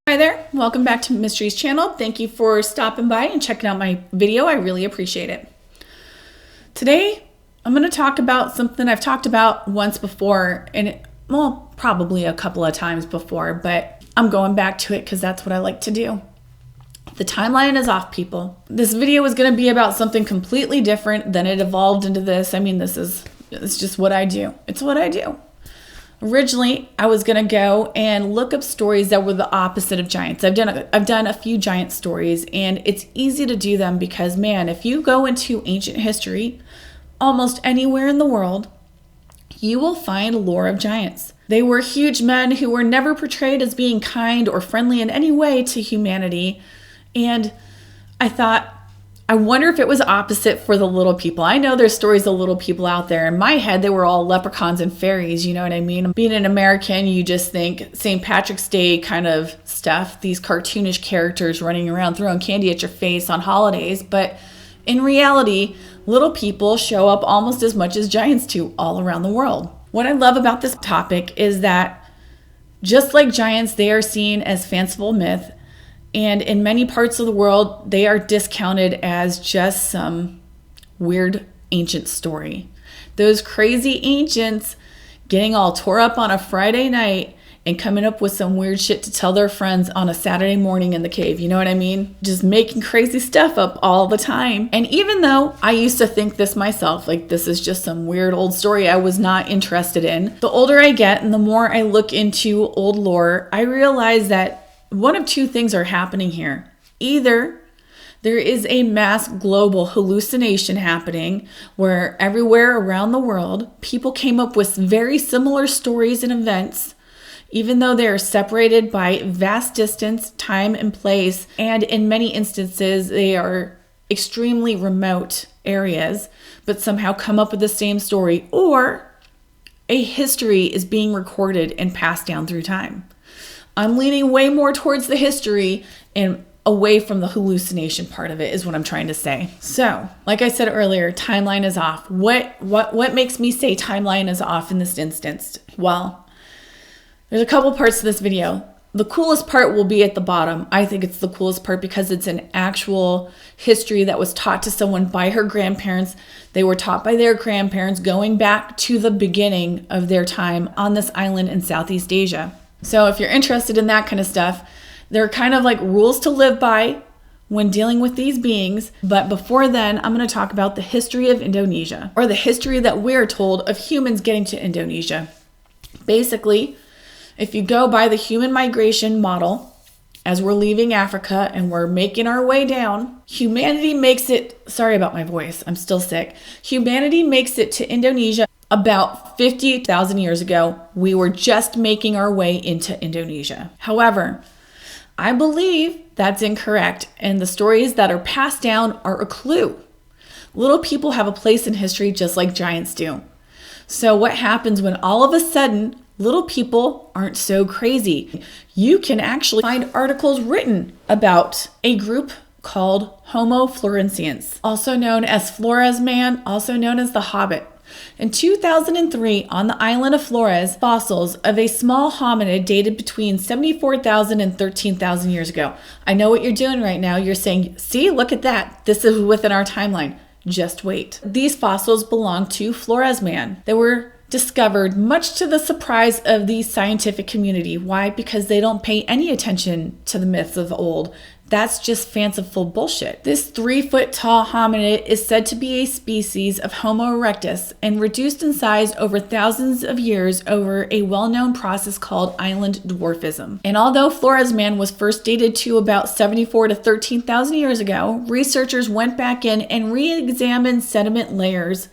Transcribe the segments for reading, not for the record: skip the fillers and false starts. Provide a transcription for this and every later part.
Hi there, welcome back to Mysteries channel. Thank you for stopping by and checking out my video. I really appreciate it. Today, I'm going to talk about something I've talked about once before, and probably a couple of times before, but I'm going back to it because that's what I like to do. The timeline is off, people. This video is going to be about something completely different than it evolved into this. I mean, it's just what I do. It's what I do. Originally, I was going to go and look up stories that were the opposite of giants. I've done a few giant stories, and it's easy to do them because, man, if you go into ancient history, almost anywhere in the world, you will find lore of giants. They were huge men who were never portrayed as being kind or friendly in any way to humanity. And I thought, I wonder if it was opposite for the little people. I know there's stories of little people out there. In my head, they were all leprechauns and fairies, you know what I mean? Being an American, you just think St. Patrick's Day kind of stuff, these cartoonish characters running around throwing candy at your face on holidays. But in reality, little people show up almost as much as giants do all around the world. What I love about this topic is that just like giants, they are seen as fanciful myth. And in many parts of the world, they are discounted as just some weird ancient story. Those crazy ancients getting all tore up on a Friday night and coming up with some weird shit to tell their friends on a Saturday morning in the cave. You know what I mean? Just making crazy stuff up all the time. And even though I used to think this myself, like this is just some weird old story I was not interested in, the older I get and the more I look into old lore, I realize that one of two things are happening here. Either there is a mass global hallucination happening where everywhere around the world, people came up with very similar stories and events, even though they are separated by vast distance, time, and place, and in many instances, they are extremely remote areas, but somehow come up with the same story, or a history is being recorded and passed down through time. I'm leaning way more towards the history and away from the hallucination part of it is what I'm trying to say. So, like I said earlier, timeline is off. What makes me say timeline is off in this instance? Well, there's a couple parts to this video. The coolest part will be at the bottom. I think it's the coolest part because it's an actual history that was taught to someone by her grandparents. They were taught by their grandparents going back to the beginning of their time on this island in Southeast Asia. So if you're interested in that kind of stuff, there are kind of like rules to live by when dealing with these beings. But before then, I'm going to talk about the history of Indonesia, or the history that we're told of humans getting to Indonesia. Basically, if you go by the human migration model, as we're leaving Africa and we're making our way down, humanity makes it, sorry about my voice, I'm still sick. Humanity makes it to Indonesia about 50,000 years ago. We were just making our way into Indonesia. However, I believe that's incorrect, and the stories that are passed down are a clue. Little people have a place in history just like giants do. So what happens when all of a sudden little people aren't so crazy? You can actually find articles written about a group called Homo floresiensis, also known as Flores Man, also known as the Hobbit. In 2003, on the island of Flores, fossils of a small hominid dated between 74,000 and 13,000 years ago. I know what you're doing right now. You're saying, see, look at that. This is within our timeline. Just wait. These fossils belong to Flores Man. They were discovered much to the surprise of the scientific community. Why? Because they don't pay any attention to the myths of old. That's just fanciful bullshit. This 3-foot-tall hominid is said to be a species of Homo erectus and reduced in size over thousands of years over a well-known process called island dwarfism. And although Flores Man was first dated to about 74 to 13,000 years ago, researchers went back in and re-examined sediment layers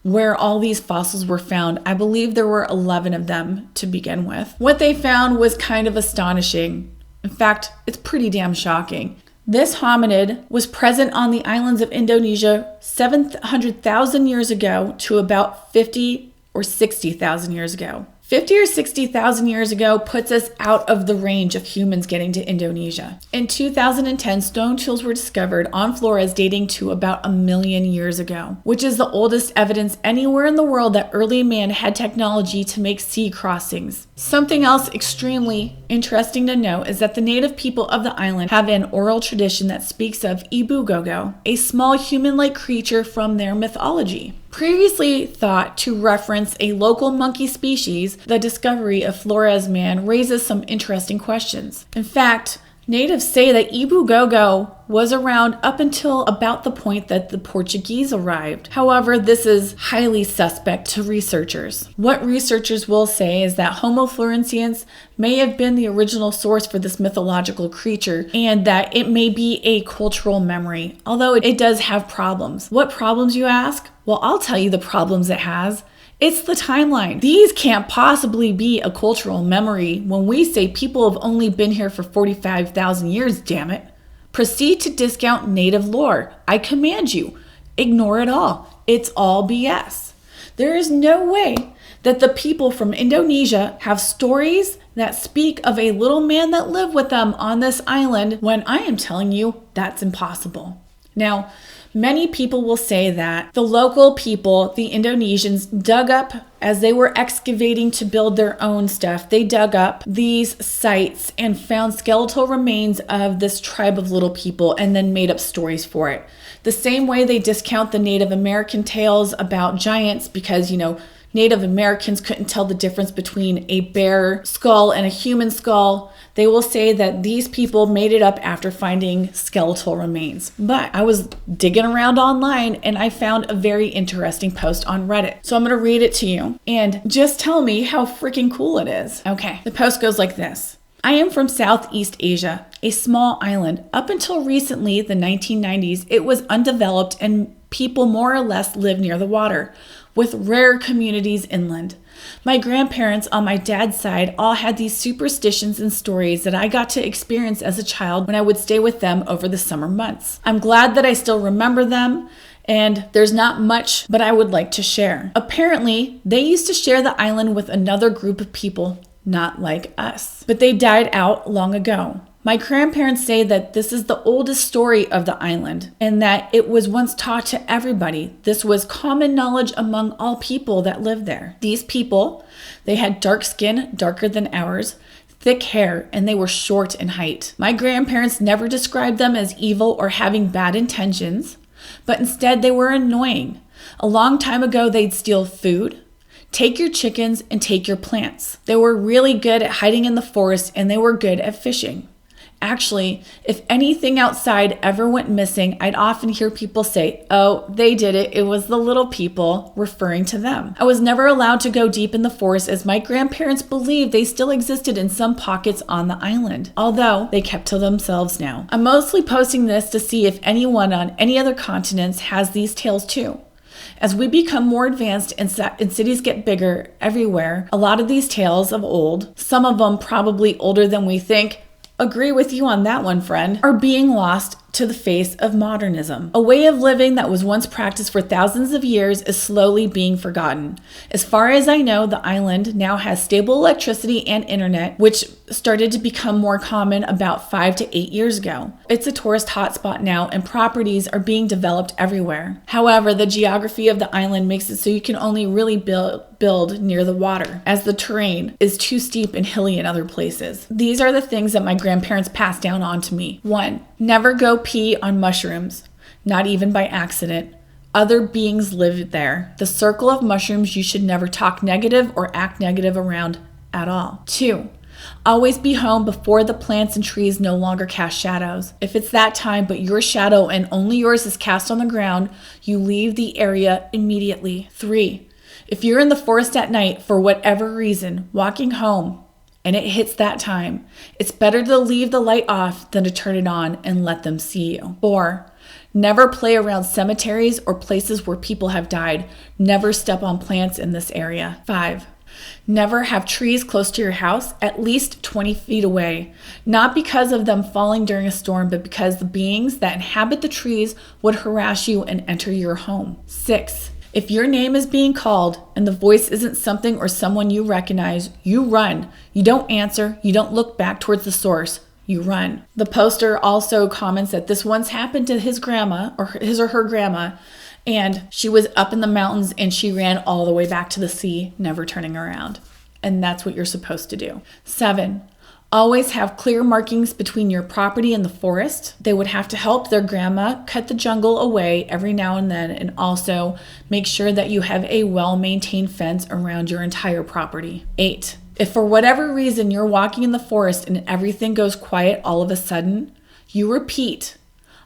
where all these fossils were found. I believe there were 11 of them to begin with. What they found was kind of astonishing. In fact, it's pretty damn shocking. This hominid was present on the islands of Indonesia 700,000 years ago to about 50 or 60,000 years ago. 50 or 60,000 years ago puts us out of the range of humans getting to Indonesia. In 2010, stone tools were discovered on Flores dating to about 1 million years ago, which is the oldest evidence anywhere in the world that early man had technology to make sea crossings. Something else extremely interesting to note is that the native people of the island have an oral tradition that speaks of Ibu Gogo, a small human-like creature from their mythology. Previously thought to reference a local monkey species, the discovery of Flores Man raises some interesting questions. In fact, natives say that Ibu Gogo was around up until about the point that the Portuguese arrived. However, this is highly suspect to researchers. What researchers will say is that Homo floresiensis may have been the original source for this mythological creature and that it may be a cultural memory, although it does have problems. What problems, you ask? Well, I'll tell you the problems it has. It's the timeline. These can't possibly be a cultural memory when we say people have only been here for 45,000 years, damn it. Proceed to discount native lore. I command you. Ignore it all. It's all BS. There is no way that the people from Indonesia have stories that speak of a little man that lived with them on this island when I am telling you that's impossible. Now, many people will say that the local people, the Indonesians, dug up as they were excavating to build their own stuff. They dug up these sites and found skeletal remains of this tribe of little people and then made up stories for it. The same way they discount the Native American tales about giants because, Native Americans couldn't tell the difference between a bear skull and a human skull. They will say that these people made it up after finding skeletal remains. But I was digging around online and I found a very interesting post on Reddit. So I'm going to read it to you and just tell me how freaking cool it is. Okay, the post goes like this. I am from Southeast Asia, a small island. Up until recently, the 1990s, it was undeveloped and people more or less lived near the water, with rare communities inland. My grandparents on my dad's side all had these superstitions and stories that I got to experience as a child when I would stay with them over the summer months. I'm glad that I still remember them, and there's not much, but I would like to share. Apparently, they used to share the island with another group of people, not like us, but they died out long ago. My grandparents say that this is the oldest story of the island and that it was once taught to everybody. This was common knowledge among all people that lived there. These people, they had dark skin, darker than ours, thick hair, and they were short in height. My grandparents never described them as evil or having bad intentions, but instead they were annoying. A long time ago, they'd steal food, take your chickens, and take your plants. They were really good at hiding in the forest and they were good at fishing. Actually, if anything outside ever went missing, I'd often hear people say, "Oh, they did it. It was the little people," referring to them. I was never allowed to go deep in the forest as my grandparents believed they still existed in some pockets on the island, although they kept to themselves now. I'm mostly posting this to see if anyone on any other continents has these tales too. As we become more advanced and cities get bigger everywhere, a lot of these tales of old, some of them probably older than we think, agree with you on that one, friend, are being lost to the face of modernism. A way of living that was once practiced for thousands of years is slowly being forgotten. As far as I know, the island now has stable electricity and internet, which started to become more common about 5 to 8 years ago. It's a tourist hotspot now and properties are being developed everywhere. However, the geography of the island makes it so you can only really build near the water, as the terrain is too steep and hilly in other places. These are the things that my grandparents passed down on to me. 1. Never go pee on mushrooms, not even by accident. Other beings live there. The circle of mushrooms you should never talk negative or act negative around at all. 2. Always be home before the plants and trees no longer cast shadows. If it's that time but your shadow and only yours is cast on the ground, you leave the area immediately. 3. If you're in the forest at night for whatever reason, walking home, and it hits that time, it's better to leave the light off than to turn it on and let them see you. 4. Never play around cemeteries or places where people have died. Never step on plants in this area. 5. Never have trees close to your house, at least 20 feet away. Not because of them falling during a storm, but because the beings that inhabit the trees would harass you and enter your home. 6. If your name is being called and the voice isn't something or someone you recognize, you run. You don't answer. You don't look back towards the source. You run. The poster also comments that this once happened to his grandma, or his or her grandma, and she was up in the mountains and she ran all the way back to the sea, never turning around. And that's what you're supposed to do. 7, always have clear markings between your property and the forest. They would have to help their grandma cut the jungle away every now and then, and also make sure that you have a well-maintained fence around your entire property. 8, if for whatever reason you're walking in the forest and everything goes quiet all of a sudden, you repeat,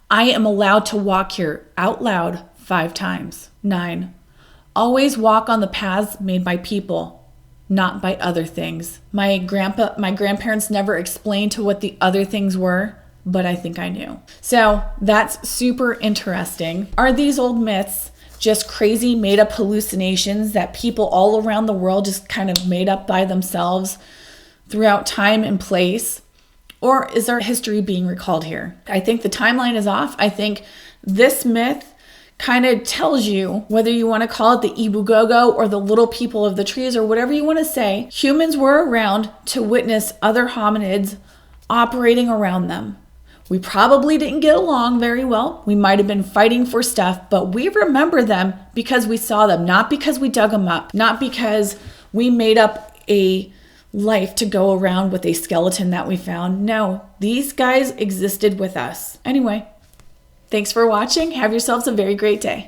"I am allowed to walk here," out loud 5 times. 9, always walk on the paths made by people, not by other things. My grandparents never explained to what the other things were, but I think I knew. So that's super interesting. Are these old myths just crazy made up hallucinations that people all around the world just kind of made up by themselves throughout time and place? Or is there history being recalled here? I think the timeline is off. I think this myth kind of tells you, whether you want to call it the Ibugogo or the little people of the trees or whatever you want to say, humans were around to witness other hominids operating around them. We probably didn't get along very well. We might have been fighting for stuff, but we remember them because we saw them, not because we dug them up, not because we made up a life to go around with a skeleton that we found. No, these guys existed with us. Anyway, thanks for watching. Have yourselves a very great day.